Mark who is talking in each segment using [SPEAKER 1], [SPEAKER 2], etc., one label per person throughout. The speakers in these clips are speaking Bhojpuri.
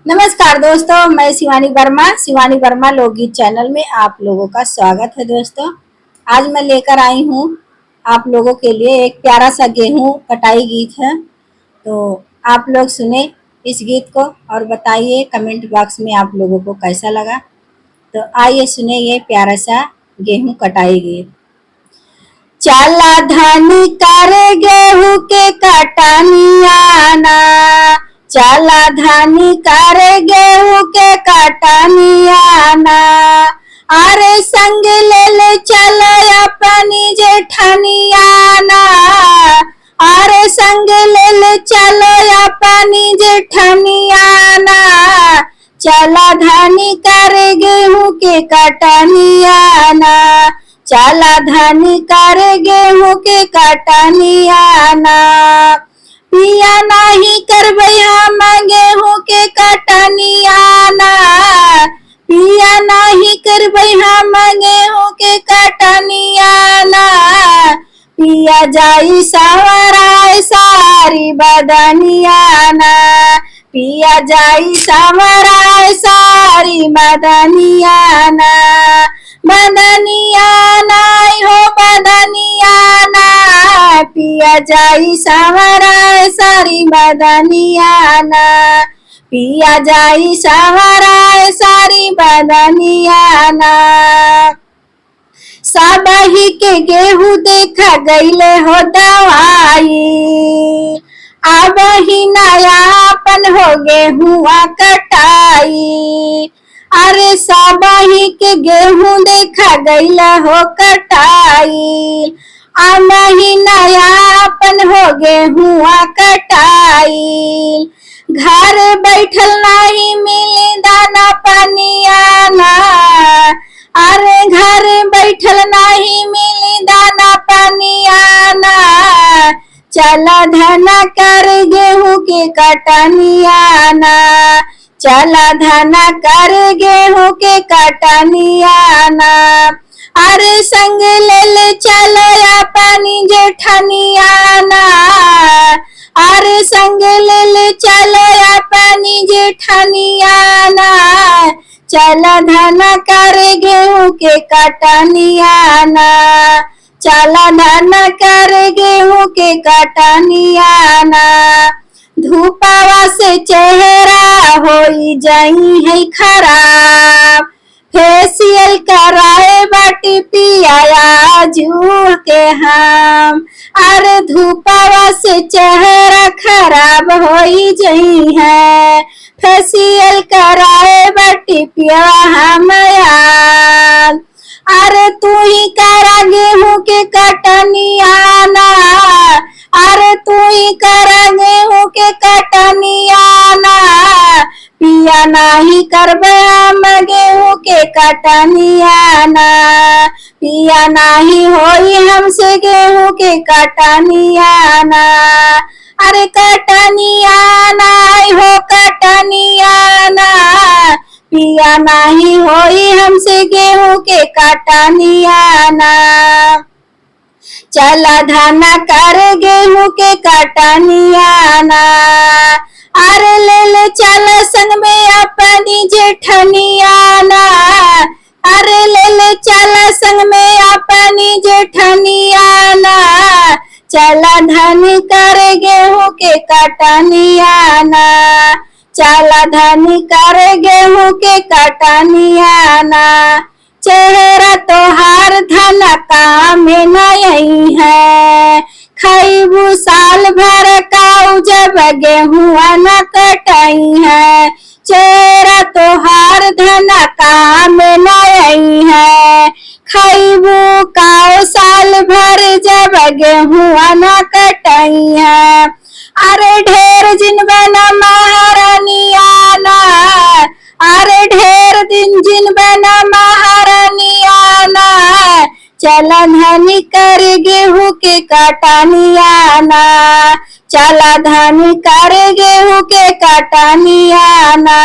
[SPEAKER 1] नमस्कार दोस्तों, मैं शिवानी वर्मा लोकगीत चैनल में आप लोगों का स्वागत है। दोस्तों, आज मैं लेकर आई हूँ आप लोगों के लिए एक प्यारा सा गेहूं कटाई गीत है। तो आप लोग सुने इस गीत को और बताइए कमेंट बॉक्स में आप लोगों को कैसा लगा। तो आइए सुने ये प्यारा सा गेहूं कटाई गीत। चला धानी करे गेहूं के कटनियाना, चला धानी करे गेहूं के कटनियाना। अरे संग ले ले चलो अपनी जेठनियाना, अरे संग ले ले चलो अपनी जेठनियाना। चला धानी करे गेहूं के कटनियाना, चला धानी करे गेहूं के कटनियाना। पिया नहीं करबै हम गेहूं के कटनियाना, पिया नहीं करबै हम गेहूं के कटनियाना। पिया जाई सवराय सारी बदनियाना, पिया जाई सवराय सारी बदनियाना। बदनियाना हो बदनियाना, पिया जाई सवराय सारी बदनियाना, पिया जाई सवराय सारी बदनियाना। सबही के गेहूं देखा गईले हो दवाई, अब ही नयापन हो गेहुआ कटाई। अरे सबही के गेहूं देखा गईला हो कटाई, अब ही नयापन हो गेहुआ कटाई। घर बैठल नहीं मिली दाना पनियाना, अरे घर बैठल नहीं मिली दाना पनियाना। चला धना कर गेहूं के कटनियाना, चला धना कर गेहूं के कटनियाना। अरे संग ले ले चलो अपनी जेठनियाना, अरे संग ले ले चलो अपनी जेठनियाना। चला धना कर गेहूं के कटनियाना, चला धना कर गेहूं के कटनियाना। धूपवा से चेहरा होई जाई है खराब, फेशियल कराए बाटी पिया जू के हम। अरे धूपवा से चेहरा खराब होई जाई है, फेशियल कराए बाटी पिया हम यार। अरे तू ही करा गेहूं के कटनियाना, अरे तू ही करा गेहूं के कटनियाना। पिया नहीं करबे हम गेहूं के कटनियाना, पिया नहीं होई हमसे गेहूं के कटनियाना। अरे कटनियाना हो कटनियाना, पिया नहीं होई हमसे गेहूं के कटनियाना। चला धना कर गेहूं के कटनियाना, अरे ले ले चला संग में अपनी जेठनियाना, अरे ले ले चला संग में अपनी जेठनियाना। चला धनी कर गेहूं के कटनियाना, चला धनी कर गेहूं के कटनियाना। चेहरा तोहार धन काम नहीं है, खैबू साल भर काऊ जब गेहुआ न कटाई है। चेहरा तोहार धन काम नहीं है, खैबू काऊ साल भर जब गेहुआ न कटाई है। अरे ढेर दिन बना महारानियाना, अरे ढेर दिन बना महारानियाना। चला धनी कर गेहूं के कटनियाना, चला धनी कर गेहूं के कटनियाना।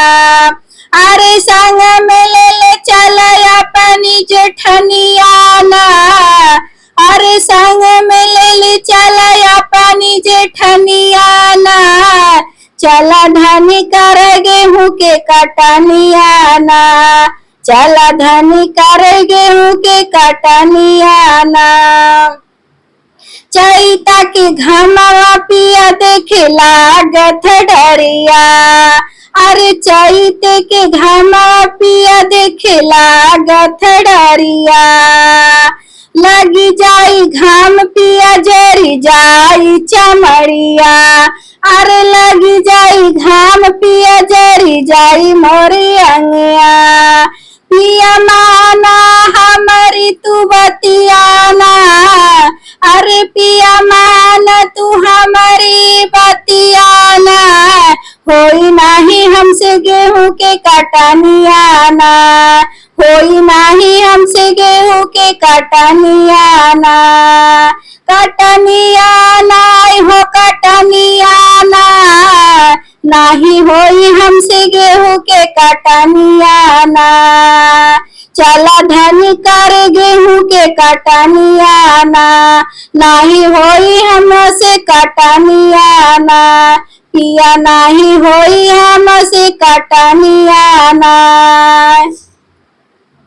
[SPEAKER 1] अरे संग में ले ले चला अपनी जेठनियाना, अरे संग में ले ले चला अपनी जेठनियाना। चला धनी कर गेहूं के कटनिया ना, चला धनी कर गेहूं के कटनिया ना। चैता के घमवा पिया देखे लागत डरिया, अरे चैत के घमवा पिया देखे लागत डरिया। लगी जाई घाम पिया जरी जाई चमड़िया, अरे लगी जाई घाम पिया जरी जाई मोरी अंगिया। पिया माना हमारी तू बतियाना, अरे पिया माना तू हमारी बतियाना। होई नाही हमसे गेहूं के कटनिया ना, होई नाही हमसे गेहूं के कटनिया ना। कटनिया ना हो कटनिया ना, नाही होई हमसे गेहूं के कटनिया ना। चला धनी कर गेहूं के कटनिया ना, नाही होई हमसे कटनिया ना। पिया नाही होई हमसे कटनिया ना।